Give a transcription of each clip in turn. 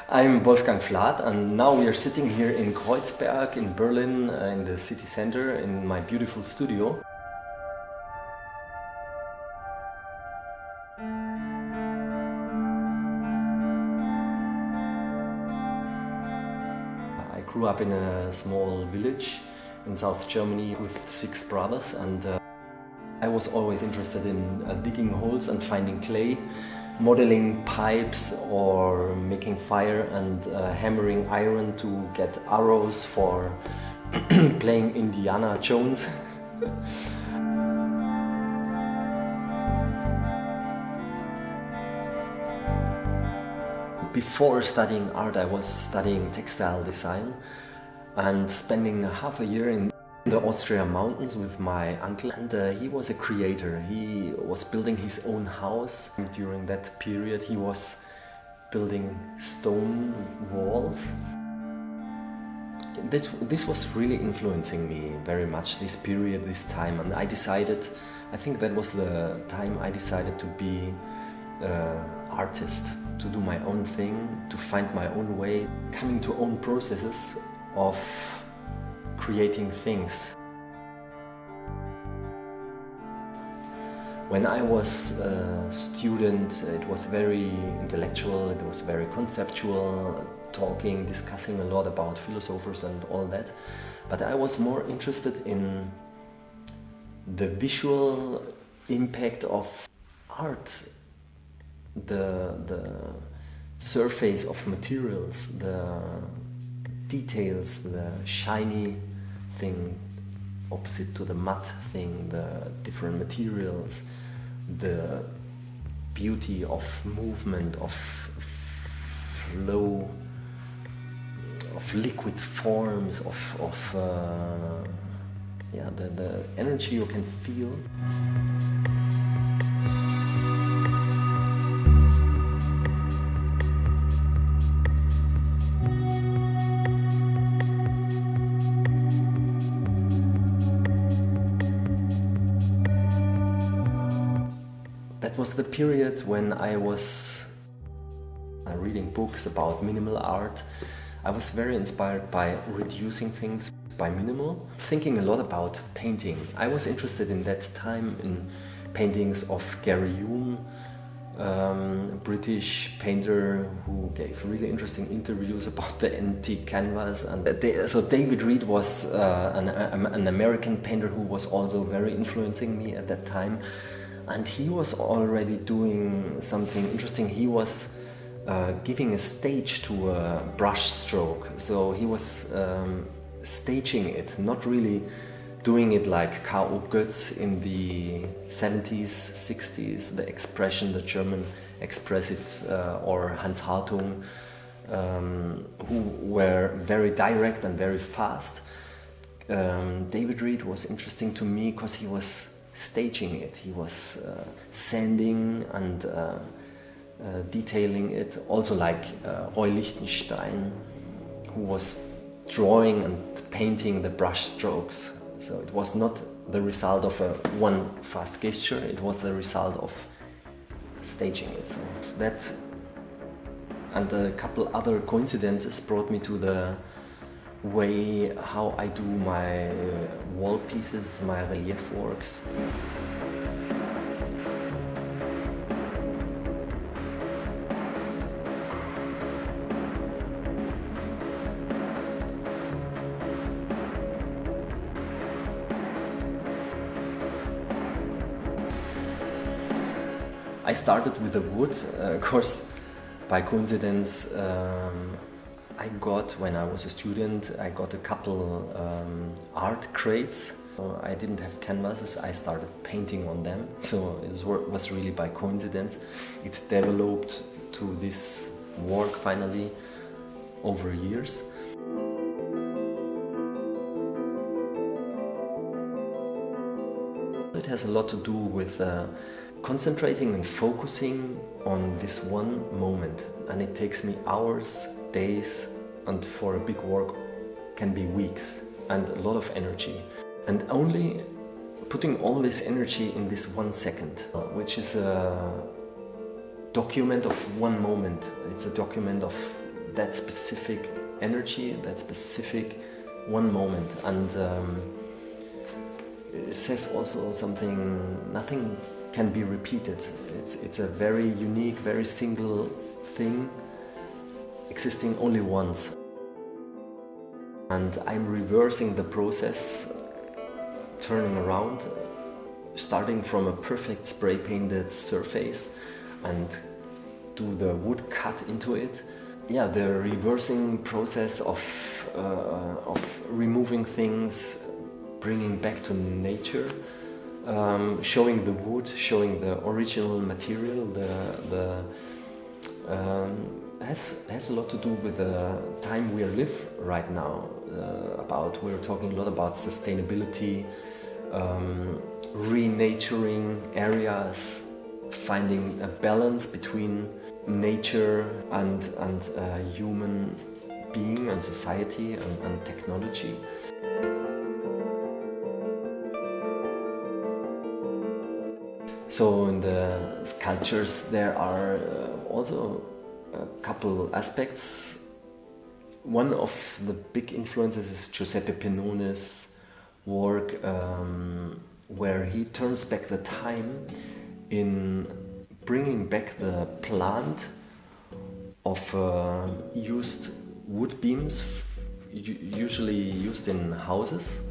I'm Wolfgang Flad, and now we are sitting here in Kreuzberg in Berlin, in the city center, in my beautiful studio. I grew up in a small village in South Germany with 6 brothers, and I was always interested in digging holes and finding clay, modeling pipes or making fire and hammering iron to get arrows for playing Indiana Jones. Before studying art, I was studying textile design and spending half a year in the Austrian mountains with my uncle, and he was a creator. He was building his own house. During that period he was building stone walls. This was really influencing me very much, this period, this time, and I think that was the time I decided to be an artist, to do my own thing, to find my own way, coming to own processes of creating things. When I was a student, it was very intellectual, it was very conceptual, talking, discussing a lot about philosophers and all that. But I was more interested in the visual impact of art, the surface of materials, the details, the shiny thing opposite to the matte thing, the different materials, the beauty of movement, of flow, of liquid forms, the energy you can feel. That was the period when I was reading books about minimal art. I was very inspired by reducing things by minimal, thinking a lot about painting. I was interested in that time in paintings of Gary Hume, a British painter who gave really interesting interviews about the empty canvas. And so David Reed was an American painter who was also very influencing me at that time. And he was already doing something interesting. He was giving a stage to a brush stroke. So he was staging it, not really doing it like K.O. Götz in the 70s, 60s, the expression, the German expressive, or Hans Hartung, who were very direct and very fast. David Reed was interesting to me because he was staging it. He was sanding and detailing it, also like Roy Lichtenstein, who was drawing and painting the brush strokes. So it was not the result of one fast gesture, it was the result of staging it. So that and a couple other coincidences brought me to the way how I do my wall pieces, my relief works. I started with the wood, of course, by coincidence. I got, when I was a student, I got a couple art crates. I didn't have canvases, I started painting on them. So it was really by coincidence. It developed to this work finally over years. It has a lot to do with concentrating and focusing on this one moment. And it takes me hours, days, and for a big work can be weeks, and a lot of energy. And only putting all this energy in this 1 second, which is a document of one moment. It's a document of that specific energy, that specific one moment. And it says also something, nothing can be repeated. It's a very unique, very single thing existing only once. And I'm reversing the process, turning around, starting from a perfect spray painted surface and do the wood cut into it. Yeah, the reversing process of removing things, bringing back to nature, showing the wood, showing the original material, has a lot to do with the time we live right now. We're talking a lot about sustainability, renaturing areas, finding a balance between nature and human being and society and technology. So in the sculptures there are also a couple aspects. One of the big influences is Giuseppe Pennone's work, where he turns back the time in bringing back the plant of used wood beams, usually used in houses,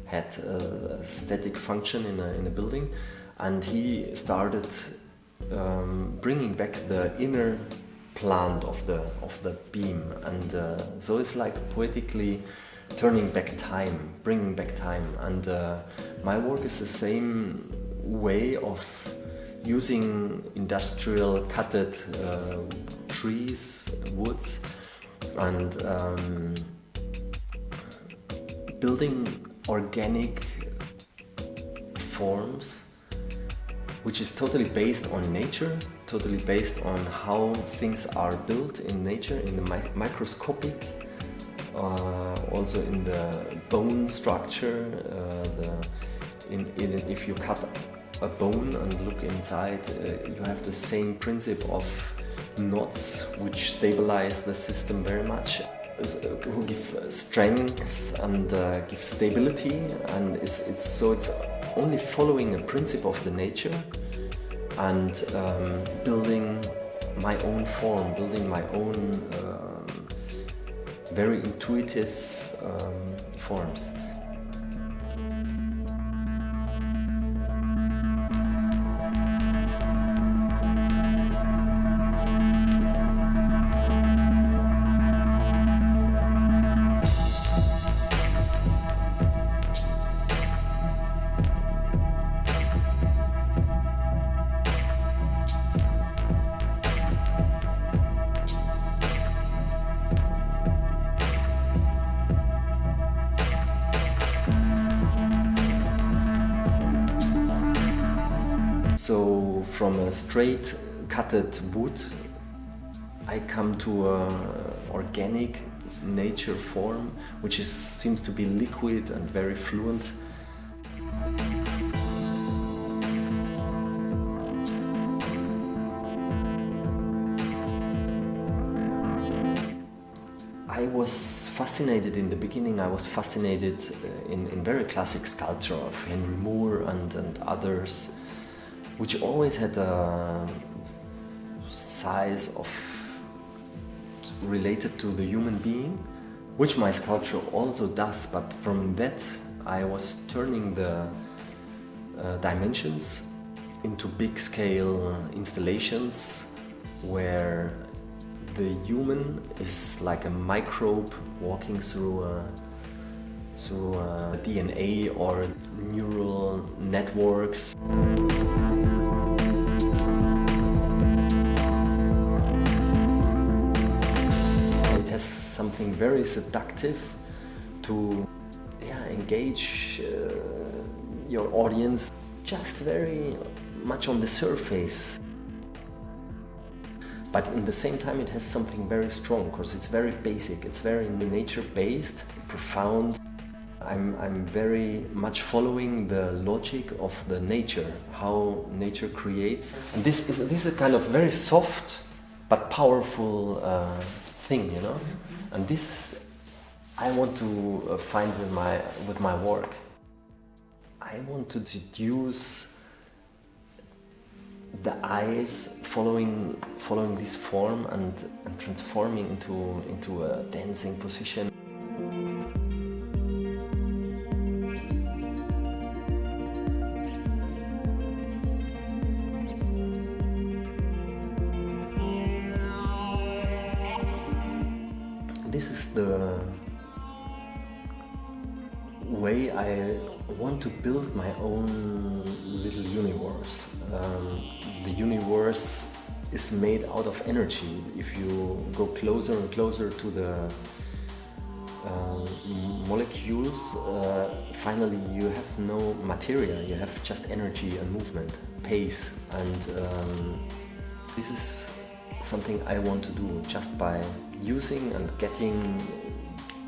had a static function in a building, and he started bringing back the inner plant of the beam, and so it's like poetically turning back time, bringing back time. And my work is the same way of using industrial cutted trees, woods, and building organic forms, which is totally based on nature, totally based on how things are built in nature, in the microscopic, also in the bone structure. If you cut a bone and look inside, you have the same principle of knots which stabilize the system very much, who give strength and give stability, and it's only following a principle of the nature and building my own form, building my own very intuitive forms. So from a straight cutted wood, I come to an organic nature form, which seems to be liquid and very fluent. I was fascinated in the beginning, in very classic sculpture of Henry Moore and others, which always had a size of related to the human being, which my sculpture also does, but from that I was turning the dimensions into big scale installations where the human is like a microbe walking through a DNA or neural networks. Something very seductive to engage your audience, just very much on the surface. But in the same time it has something very strong, because it's very basic, it's very nature-based, profound. I'm very much following the logic of the nature, how nature creates. And this is a kind of very soft but powerful thing, you know. And this is, I want to find with my work. I want to seduce the eyes, following this form and transforming into a dancing position. This is the way I want to build my own little universe. The universe is made out of energy. If you go closer and closer to the molecules, finally you have no material, you have just energy and movement, pace, and this is something I want to do just by using and getting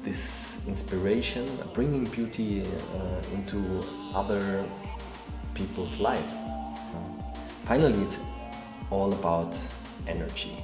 this inspiration, bringing beauty into other people's life. Finally, it's all about energy.